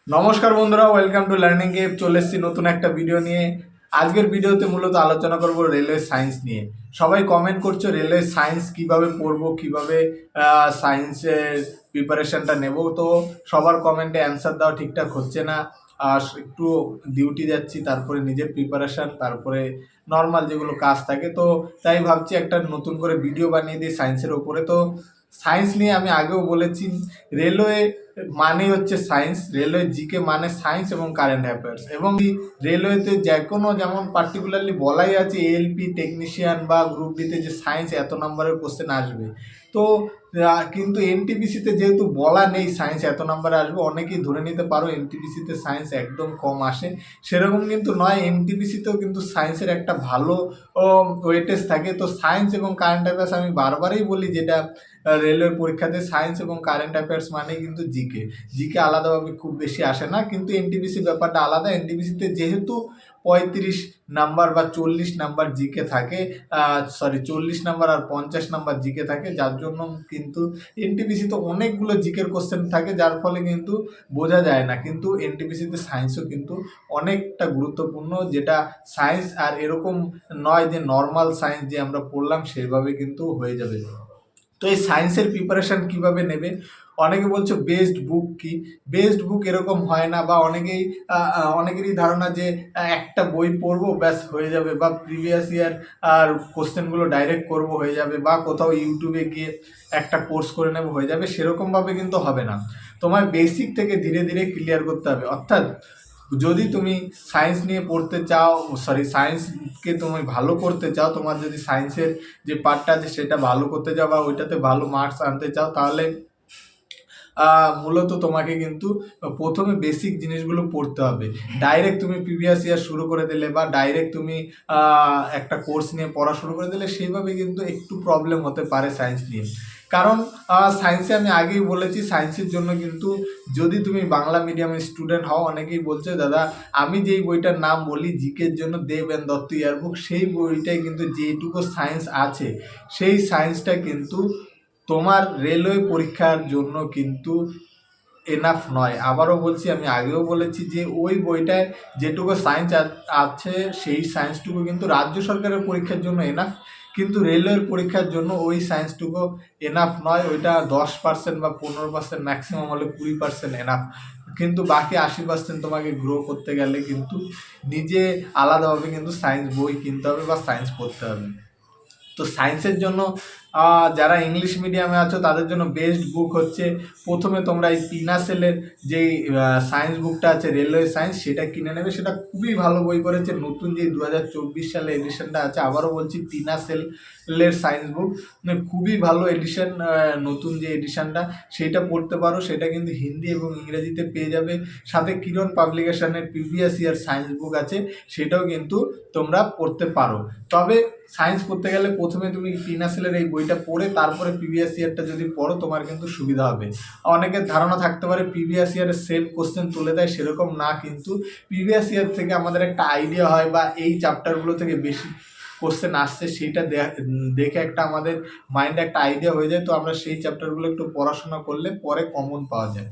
নমস্কার বন্ধুরা, welcome to learning গেপ। চলে এসেছি নতুন একটা ভিডিও নিয়ে। আজকের ভিডিওতে মূলত আলোচনা করব রেলওয়ে সায়েন্স নিয়ে। সবাই কমেন্ট করছো রেলওয়ে সায়েন্স কিভাবে পড়বো, কিভাবে সায়েন্সের প্রিপারেশনটা নেব। তো সবার কমেন্টে অ্যান্সার দেওয়া ঠিকঠাক হচ্ছে না। আর একটু ডিউটি যাচ্ছি, তারপরে নিজের প্রিপারেশন, তারপরে নর্মাল যেগুলো কাজ থাকে। তো তাই ভাবছি একটা নতুন করে ভিডিও বানিয়ে দিই সায়েন্সের ওপরে। তো সায়েন্স নিয়ে আমি আগেও বলেছি, রেলওয়ে মানেই হচ্ছে সায়েন্স। রেলওয়ে জিকে মানে সায়েন্স এবং কারেন্ট অ্যাফেয়ার্স। এবং রেলওয়েতে যে কোনো, যেমন পার্টিকুলারলি বলাই আছে এএলপি টেকনিশিয়ান বা গ্রুপ ডিতে যে সায়েন্স এত নম্বরের কোশ্চেন আসবে। তো কিন্তু এনটিপিসিতে যেহেতু বলা নেই সায়েন্স এত নম্বরে আসবে, অনেকেই ধরে নিতে পারো এনটিপিসিতে সায়েন্স একদম কম আসে। সেরকম কিন্তু নয়, এনটিপিসিতেও কিন্তু সায়েন্সের একটা ভালো ওয়েটেজ থাকে। তো সায়েন্স এবং কারেন্ট অ্যাফেয়ার্স আমি বারবারই বলি, যেটা রেলওয়ের পরীক্ষাতে সায়েন্স এবং কারেন্ট অ্যাফেয়ার্স মানে কিন্তু জিকে। জিকে আলাদাভাবে খুব বেশি আসে না, কিন্তু এনটিপিসি ব্যাপারটা আলাদা। এনটিপিসিতে যেহেতু 35 নাম্বার বা 40 নাম্বার জিকে থাকে, 40 নাম্বার আর 50 নাম্বার জিকে থাকে, যার জন্য কিন্তু এনটিপিসিতে অনেকগুলো জিকের কোশ্চেন থাকে, যার ফলে কিন্তু বোঝা যায় না। কিন্তু এনটিপিসিতে সায়েন্সও কিন্তু অনেকটা গুরুত্বপূর্ণ, যেটা সায়েন্স আর এরকম নয় যে নর্মাল সায়েন্স যে আমরা পড়লাম সেভাবে কিন্তু হয়ে যাবে। তো এই সায়েন্সের প্রিপারেশান কিভাবে নেবে? অনেকে বলছে বেস্ট বুক কি? বেস্ট বুক এরকম হয় না, বা অনেকেরই ধারণা যে একটা বই পড়বো ব্যাস হয়ে যাবে, বা প্রিভিয়াস ইয়ার আর কোশ্চেনগুলো ডাইরেক্ট করব হয়ে যাবে, বা কোথাও ইউটিউবে গিয়ে একটা কোর্স করে নেব হয়ে যাবে। সেরকমভাবে কিন্তু হবে না। তোমায় বেসিক থেকে ধীরে ধীরে ক্লিয়ার করতে হবে। অর্থাৎ যদি তুমি সায়েন্স নিয়ে পড়তে চাও, সায়েন্সকে তুমি ভালো করতে চাও, তোমার যদি সায়েন্সের যে পার্টটা আছে সেটা ভালো করতে চাও বা ওইটাতে ভালো মার্কস আনতে চাও, তাহলে মূলত তোমাকে কিন্তু প্রথমে বেসিক জিনিসগুলো পড়তে হবে। ডাইরেক্ট তুমি প্রিভিয়াস ইয়ার শুরু করে দিলে বা ডাইরেক্ট তুমি একটা কোর্স নিয়ে পড়া শুরু করে দিলে, সেইভাবে কিন্তু একটু প্রবলেম হতে পারে সায়েন্স নিয়ে। কারণ সায়েন্সে আমি আগেই বলেছি, সায়েন্সের জন্য কিন্তু যদি তুমি বাংলা মিডিয়ামের স্টুডেন্ট হও, অনেকেই বলছে দাদা আমি যেই বইটার নাম বলি জিকের জন্য, দেব এন দত্ত ইয়ারবুক, সেই বইটাই কিন্তু যেইটুকু সায়েন্স আছে, সেই সায়েন্সটা কিন্তু তোমার রেলওয়ে পরীক্ষার জন্য কিন্তু এনাফ নয়। আবারও বলছি, আমি আগেও বলেছি যে ওই বইটায় যেটুকু সায়েন্স আছে সেই সায়েন্সটুকু কিন্তু রাজ্য সরকারের পরীক্ষার জন্য এনাফ, কিন্তু রেলওয়ের পরীক্ষার জন্য ওই সায়েন্সটুকু এনাফ নয়। ওইটা 10% বা 15%, ম্যাক্সিমাম হলে 20% এনাফ। কিন্তু বাকি 80% তোমাকে গ্রো করতে গেলে কিন্তু নিজে আলাদাভাবে কিন্তু সায়েন্স বই কিনতে হবে বা সায়েন্স পড়তে হবে। তো সায়েন্সের জন্য যারা ইংলিশ মিডিয়ামে আছো তাদের জন্য বেস্ট বুক হচ্ছে, প্রথমে তোমরা এই টিনা সেলের যেই সায়েন্স বুকটা আছে রেলওয়ে সায়েন্স, সেটা কিনে নেবে। সেটা খুবই ভালো বই করেছে, নতুন যে 2024 সালে এডিশনটা আছে। আবারও বলছি, টিনা সেলের সায়েন্স বুক মানে খুবই ভালো এডিশন। নতুন যে এডিশনটা সেটা পড়তে পারো, সেটা কিন্তু হিন্দি এবং ইংরেজিতে পেয়ে যাবে। সাথে কিরণ পাবলিকেশনের প্রিভিয়াস ইয়ার সায়েন্স বুক আছে, সেটাও কিন্তু তোমরা পড়তে পারো। তবে সায়েন্স পড়তে গেলে প্রথমে তুমি টিনা সেলের এই বইটা পড়ে তারপরে প্রিভিয়াস ইয়ারটা যদি পড়ো, তোমার কিন্তু সুবিধা হবে। অনেকের ধারণা থাকতে পারে প্রিভিয়াস ইয়ারের সেম কোশ্চেন তুলে দেয়, সেরকম না। কিন্তু প্রিভিয়াস ইয়ার থেকে আমাদের একটা আইডিয়া হয়, বা এই চ্যাপ্টারগুলো থেকে বেশি কোশ্চেন আসছে সেইটা দেখে একটা আমাদের মাইন্ডে একটা আইডিয়া হয়ে যায়। তো আমরা সেই চ্যাপ্টারগুলো একটু পড়াশোনা করলে পরে কমন পাওয়া যায়।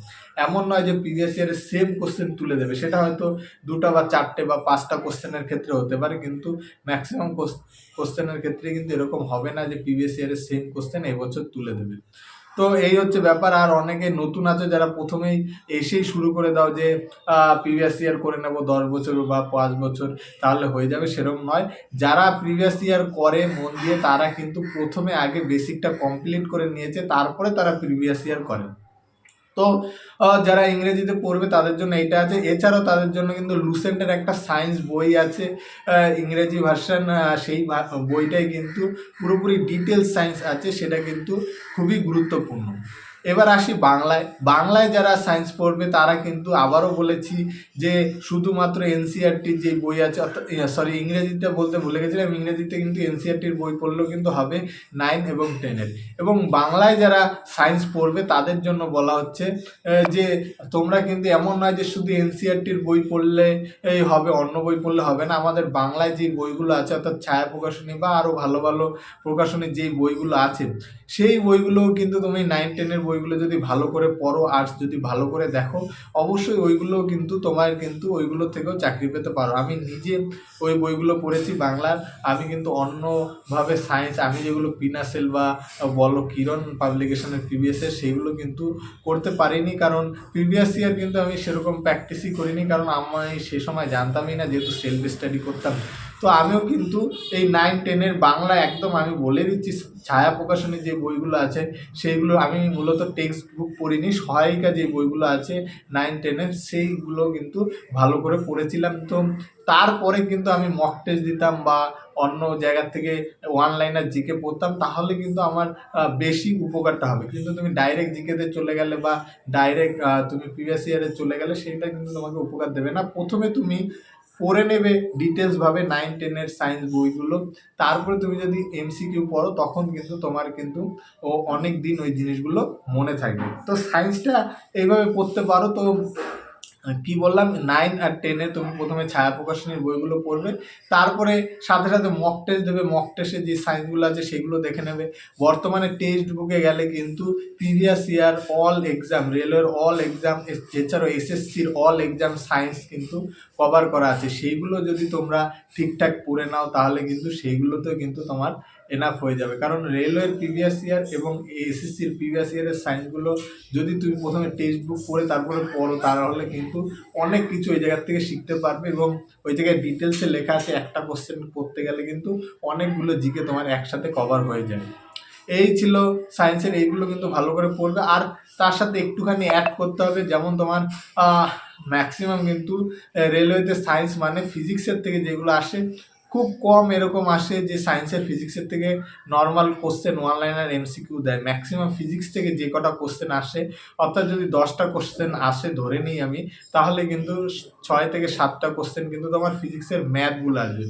এমন নয় যে প্রিভিয়াস ইয়ারের সেম কোশ্চেন তুলে দেবে, সেটা হয়তো 2টা বা 4টে বা 5টা কোশ্চেনের ক্ষেত্রে হতে পারে, কিন্তু ম্যাক্সিমাম কোশ্চেনের ক্ষেত্রে কিন্তু এরকম হবে না যে প্রিভিয়াস ইয়ারের সেম কোশ্চেন এবছর তুলে দেবে। তো এই হচ্ছে ব্যাপার। আর অনেকে নতুন আছে যারা প্রথমেই এসেই শুরু করে দাও যে প্রিভিয়াস ইয়ার করে নেব 10 বছর বা 5 বছর, তাহলে হয়ে যাবে, সেরকম নয়। যারা প্রিভিয়াস ইয়ার করে মন দিয়ে, তারা কিন্তু প্রথমে আগে বেসিকটা কমপ্লিট করে নিয়েছে, তারপরে তারা প্রিভিয়াস ইয়ার করে। তো যারা ইংরেজিতে পড়বে তাদের জন্য এইটা আছে। এছাড়াও তাদের জন্য কিন্তু লুসেন্টের একটা সায়েন্স বই আছে, ইংরেজি ভার্সন। সেই বইটাই কিন্তু পুরোপুরি ডিটেলস সায়েন্স আছে, সেটা কিন্তু খুবই গুরুত্বপূর্ণ। এবার আসি বাংলায়। বাংলায় যারা সায়েন্স পড়বে তারা কিন্তু আবারও বলেছি যে শুধুমাত্র এনসিইআরটির যে বই আছে, অর্থাৎ ইংরেজিতে বলতে ভুলে গেছিলাম, ইংরেজিতে কিন্তু এনসিইআরটির বই পড়লেও কিন্তু হবে 9 এবং 10-এর। এবং বাংলায় যারা সায়েন্স পড়বে তাদের জন্য বলা হচ্ছে যে তোমরা কিন্তু এমন নয় যে শুধু এনসিইআরটির বই পড়লে হবে, অন্য বই পড়লে হবে না। আমাদের বাংলায় যে বইগুলো আছে, অর্থাৎ ছায়া প্রকাশনী বা আরও ভালো ভালো প্রকাশনীর যেই বইগুলো আছে, সেই বইগুলোও কিন্তু তুমি 9-10-এর বই বইগুলো যদি ভালো করে পড়ো, আর্টস যদি ভালো করে দেখো, অবশ্যই ওইগুলো কিন্তু তোমার কিন্তু ওইগুলো থেকেও চাকরি পেতে পারো। আমি নিজে ওই বইগুলো পড়েছি বাংলার। আমি কিন্তু অন্যভাবে সায়েন্স, আমি যেগুলো পিনাসেল বা বলো কিরণ পাবলিকেশনের প্রিভিয়াসের, সেইগুলো কিন্তু করতে পারিনি, কারণ প্রিভিয়াস ইয়ার কিন্তু আমি সেরকম প্র্যাকটিসই করিনি, কারণ আমি সে সময় জানতামই না, যেহেতু সেলফ স্টাডি করতাম। তো আমিও কিন্তু এই 9-10-এর বাংলা একদম আমি বলে দিচ্ছি, ছায়া প্রকাশনের যে বইগুলো আছে সেইগুলো আমি মূলত টেক্সট বুক পড়িনি, সহায়িকা যে বইগুলো আছে 9-10-এর সেইগুলো কিন্তু ভালো করে পড়েছিলাম। তো তারপরে কিন্তু আমি মক টেস্ট দিতাম বা অন্য জায়গার থেকে ওয়ান লাইনার জিকে পড়তাম, তাহলে কিন্তু আমার বেশি উপকারটা হবে। কিন্তু তুমি ডাইরেক্ট জিকেতে চলে গেলে বা ডাইরেক্ট তুমি প্রিভিয়াস ইয়ারে চলে গেলে, সেইটা কিন্তু তোমাকে উপকার দেবে না। প্রথমে তুমি পড়ে নেবে ডিটেলসভাবে 9-10-এর সায়েন্স বইগুলো, তারপরে তুমি যদি এমসিকিউ পড়ো তখন কিন্তু তোমার কিন্তু অনেক দিন ওই জিনিসগুলো মনে থাকবে। তো সায়েন্সটা এইভাবে পড়তে পারো। তো কি বললাম, 9 আর 10-এ তুমি প্রথমে ছায়া প্রকাশনীর বইগুলো পড়বে, তারপরে সাথে সাথে মক টেস্ট দেবে। মক টেস্টে যে সায়েন্সগুলো আছে সেগুলো দেখে নেবে। বর্তমানে টেক্সট বুকে গেলে কিন্তু প্রিভিয়াস ইয়ার অল এক্সাম, রেলওয়ের অল এক্সাম, এছাড়াও এসএসসির অল এক্সাম সায়েন্স কিন্তু কভার করা আছে। সেইগুলো যদি তোমরা ঠিকঠাক পড়ে নাও তাহলে কিন্তু সেইগুলোতেও কিন্তু তোমার এনাফ হয়ে যাবে। কারণ রেলওয়ের প্রিভিয়াস ইয়ার এবং এসএসসির প্রিভিয়াস ইয়ারের সায়েন্সগুলো যদি তুমি প্রথমে টেক্সট বুক পড়ে তারপরে পড়ো, তাহলে কিন্তু অনেক কিছু ওই জায়গার থেকে শিখতে পারবে, এবং ওই জায়গায় ডিটেলসে লেখা আছে। একটা কোশ্চেন পড়তে গেলে কিন্তু অনেকগুলো জিকে তোমার একসাথে কভার হয়ে যায়। এই ছিল সায়েন্সের, এইগুলো কিন্তু ভালো করে পড়বে। আর তার সাথে একটুখানি অ্যাড করতে হবে, যেমন তোমার ম্যাক্সিমাম কিন্তু রেলওয়েতে সায়েন্স মানে ফিজিক্সের থেকে যেগুলো আসে, খুব কম এরকম আসে যে সায়েন্সের ফিজিক্সের থেকে normal question one liner MCQ দেয়। ম্যাক্সিমাম ফিজিক্স থেকে যে কটা কোশ্চেন আসে, অর্থাৎ যদি 10টা কোশ্চেন আসে ধরে নিই আমি, তাহলে কিন্তু 6 থেকে 7টা কোশ্চেন কিন্তু তোমার ফিজিক্সের ম্যাথগুলো আসবে।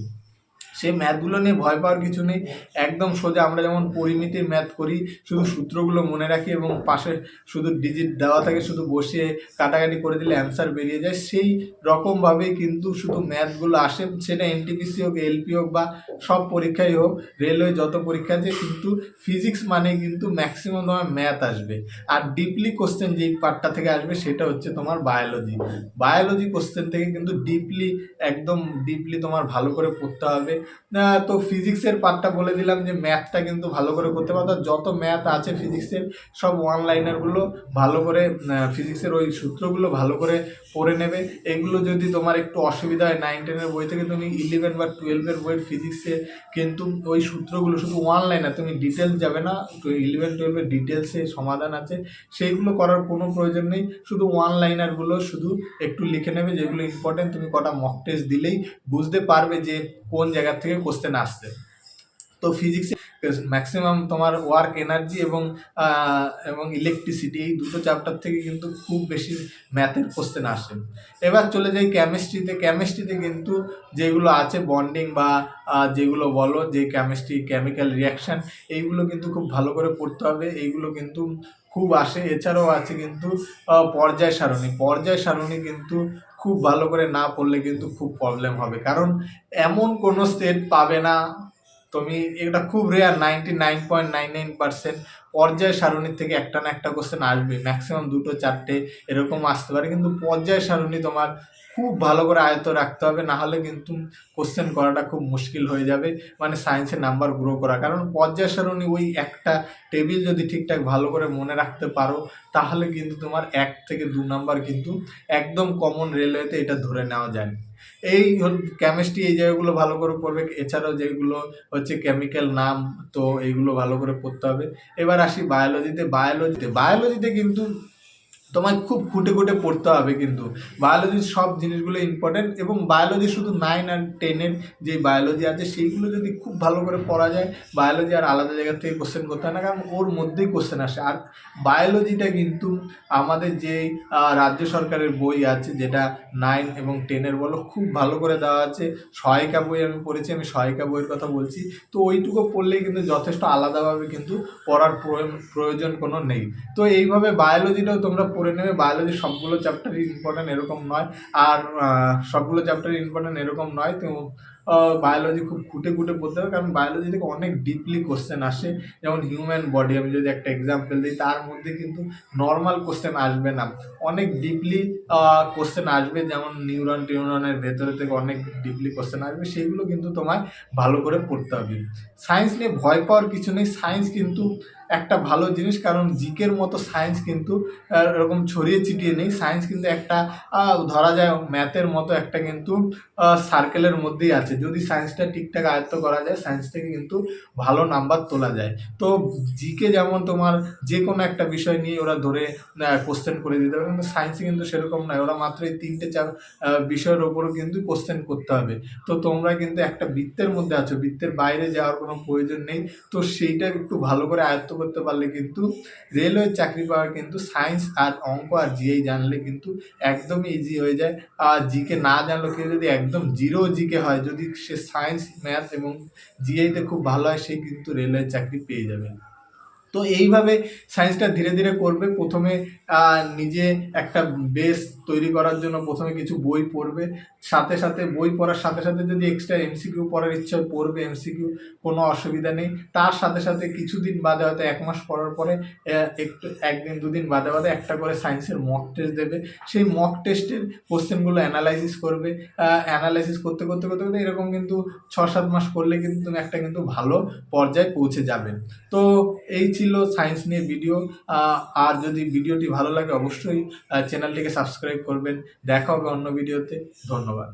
সেই ম্যাথগুলো নিয়ে ভয় পাওয়ার কিছু নেই, একদম সোজা। আমরা যেমন পরিমিতির ম্যাথ করি, শুধু সূত্রগুলো মনে রাখি এবং পাশে শুধু ডিজিট দেওয়া থাকে, শুধু বসিয়ে কাটাকাটি করে দিলে অ্যান্সার বেরিয়ে যায়, সেই রকমভাবেই কিন্তু শুধু ম্যাথগুলো আসে। সেটা এনটিপিসি হোক, এলপি হোক বা সব পরীক্ষাই হোক, রেলওয়ে যত পরীক্ষা আছে, কিন্তু ফিজিক্স মানে কিন্তু ম্যাক্সিমাম তোমার ম্যাথ আসবে। আর ডিপলি কোশ্চেন যেই পার্টটা থেকে আসবে সেটা হচ্ছে তোমার বায়োলজি। বায়োলজি কোশ্চেন থেকে কিন্তু ডিপলি, একদম ডিপলি তোমার ভালো করে পড়তে হবে। তো ফিজিক্সের পার্টটা বলে দিলাম যে ম্যাথটা কিন্তু ভালো করে করতে পারো। যত ম্যাথ আছে ফিজিক্সের সব ওয়ান লাইনারগুলো ভালো করে, ফিজিক্সের ওই সূত্রগুলো ভালো করে পড়ে নেবে। এগুলো যদি তোমার একটু অসুবিধা হয় 9-10-এর বই থেকে, তুমি 11 বা 12-এর বইয়ের ফিজিক্সে কিন্তু ওই সূত্রগুলো শুধু ওয়ান লাইনার, তুমি ডিটেলস যাবে না। 11-12-এর ডিটেলসে সমাধান আছে, সেইগুলো করার কোনো প্রয়োজন নেই। শুধু ওয়ান লাইনারগুলো শুধু একটু লিখে নেবে, যেগুলো ইম্পর্টেন্ট। তুমি কটা মক টেস্ট দিলেই বুঝতে পারবে যে কোন জায়গা থেকে কোশ্চেন আসছে। তো ফিজিক্সে ম্যাক্সিমাম তোমার ওয়ার্ক এনার্জি এবং ইলেকট্রিসিটি, এই দুটো চ্যাপ্টার থেকে কিন্তু খুব বেশি ম্যাথের কোশ্চেন আসে। এবার চলে যাই কেমিস্ট্রিতে। কেমিস্ট্রিতে কিন্তু যেগুলো আছে বন্ডিং বা যেগুলো বলো যে কেমিস্ট্রি, কেমিক্যাল রিয়াকশান, এইগুলো কিন্তু খুব ভালো করে পড়তে হবে। এইগুলো কিন্তু খুব আসে। এছাড়াও আছে কিন্তু পর্যায় সারণী। পর্যায় সারণী কিন্তু খুব ভালো করে না পড়লে কিন্তু খুব প্রবলেম হবে, কারণ এমন কোনো স্টেট পাবে না তুমি, এটা খুব রেয়ার, 99.99% পর্যায় সারণীর থেকে একটা না একটা কোশ্চেন আসবে, ম্যাক্সিমাম 2-4টে এরকম আসতে পারে। কিন্তু পর্যায় সারণী তোমার খুব ভালো করে আয়ত্ত রাখতে হবে, না হলে কিন্তু কোশ্চেন করাটা খুব মুশকিল হয়ে যাবে, মানে সায়েন্সের নাম্বার গ্রো করা। কারণ পর্যায় সারণী ওই একটা টেবিল যদি ঠিকঠাক ভালো করে মনে রাখতে পারো, তাহলে কিন্তু তোমার 1 থেকে 2 নাম্বার কিন্তু একদম কমন রেলওয়েতে এটা ধরে নেওয়া যায়। এই কেমিস্ট্রি এই জায়গাগুলো ভালো করে পড়বে। এছাড়াও যেগুলো হচ্ছে কেমিক্যাল নাম, তো এইগুলো ভালো করে পড়তে হবে। এবার আসি বায়োলজিতে। বায়োলজিতে কিন্তু তোমায় খুব খুঁটে খুঁটে পড়তে হবে, কিন্তু বায়োলজির সব জিনিসগুলো ইম্পর্টেন্ট। এবং বায়োলজি শুধু 9 আর 10-এর যে বায়োলজি আছে সেইগুলো যদি খুব ভালো করে পড়া যায়, বায়োলজি আর আলাদা জায়গা থেকে কোশ্চেন করতে হয় না, কারণ ওর মধ্যেই কোশ্চেন আসে। আর বায়োলজিটা কিন্তু আমাদের যে রাজ্য সরকারের বই আছে, যেটা 9 এবং 10-এর বলো, খুব ভালো করে দেওয়া আছে। সহায়িকা বই আমি পড়েছি, আমি সহায়িকা বইয়ের কথা বলছি। তো ওইটুকু পড়লেই কিন্তু যথেষ্ট, আলাদাভাবে কিন্তু পড়ার প্রয়োজন কোনো নেই। তো এইভাবে বায়োলজিটাও তোমরা পড়ে নেবে। বায়োলজি সবগুলো চ্যাপ্টারই ইম্পর্টেন্ট এরকম নয়, আর সবগুলো চ্যাপ্টারই ইম্পর্টেন্ট এরকম নয়। তো বায়োলজি খুব খুঁটে খুঁটে পড়তে হবে, কারণ বায়োলজি থেকে অনেক ডিপলি কোশ্চেন আসে। যেমন হিউম্যান বডি আমি যদি একটা এক্সাম্পল দিই, তার মধ্যে কিন্তু নর্মাল কোশ্চেন আসবে না, অনেক ডিপলি কোশ্চেন আসবে। যেমন নিউরন টিউরনের ভেতরে থেকে অনেক ডিপলি কোশ্চেন আসবে, সেইগুলো কিন্তু তোমায় ভালো করে পড়তে হবে। সায়েন্স নিয়ে ভয় পাওয়ার কিছু নেই, সায়েন্স কিন্তু একটা ভালো জিনিস, কারণ জিকের মতো সায়েন্স কিন্তু এরকম ছড়িয়ে ছিটিয়ে নেই। সায়েন্স কিন্তু একটা ধরা যায় ম্যাথের মতো একটা কিন্তু সার্কেলের মধ্যেই আছে। যদি সায়েন্সটা ঠিকঠাক আয়ত্ত করা যায়, সায়েন্স থেকে কিন্তু ভালো নাম্বার তোলা যায়। তো জিকে যেমন তোমার যে কোনো একটা বিষয় নিয়ে ওরা ধরে কোশ্চেন করে দিতে পারে, কিন্তু সায়েন্সে কিন্তু সেরকম নয়, ওরা মাত্র এই ৩-৪ বিষয়ের ওপরও কিন্তু কোশ্চেন করতে হবে। তো তোমরা কিন্তু একটা বৃত্তের মধ্যে আছো, বৃত্তের বাইরে যাওয়ার কোনো প্রয়োজন নেই। তো সেইটা একটু ভালো করে আয়ত্ত করতে পারলে কিন্তু রেলওয়ে চাকরি পাওয়া কিন্তু সায়েন্স আর অঙ্ক আর জিএই জানলে কিন্তু একদমই ইজি হয়ে যায়। আর জিকে না জানলেও কেউ যদি একদম জিরো জিকে হয়, যদি সে সায়েন্স ম্যাথ এবং জিএইতে খুব ভালো হয়, সে কিন্তু রেলওয়ে চাকরি পেয়ে যাবে। তো এইভাবে সায়েন্সটা ধীরে ধীরে করবে। প্রথমে নিজে একটা বেস তৈরি করার জন্য প্রথমে কিছু বই পড়বে, সাথে সাথে বই পড়ার সাথে সাথে যদি এক্সট্রা এমসিকিউ পড়ার ইচ্ছা হয় পড়বে, এমসিকিউ কোনো অসুবিধা নেই। তার সাথে সাথে কিছুদিন বাদে, হয়তো 1 মাস পড়ার পরে একটু 1 দিন 2 দিন বাদে বাদে একটা করে সায়েন্সের মক টেস্ট দেবে। সেই মক টেস্টের কোশ্চেনগুলো অ্যানালাইসিস করবে। অ্যানালাইসিস করতে করতে করতে করতে এরকম কিন্তু 6-7 মাস করলে কিন্তু তুমি একটা কিন্তু ভালো পর্যায়ে পৌঁছে যাবে। তো এই ছিল সায়েন্স নিয়ে ভিডিও। আর যদি ভিডিওটি ভালো লাগে অবশ্যই চ্যানেলটিকে সাবস্ক্রাইব করবেন। দেখা হবে অন্য ভিডিওতে। ধন্যবাদ।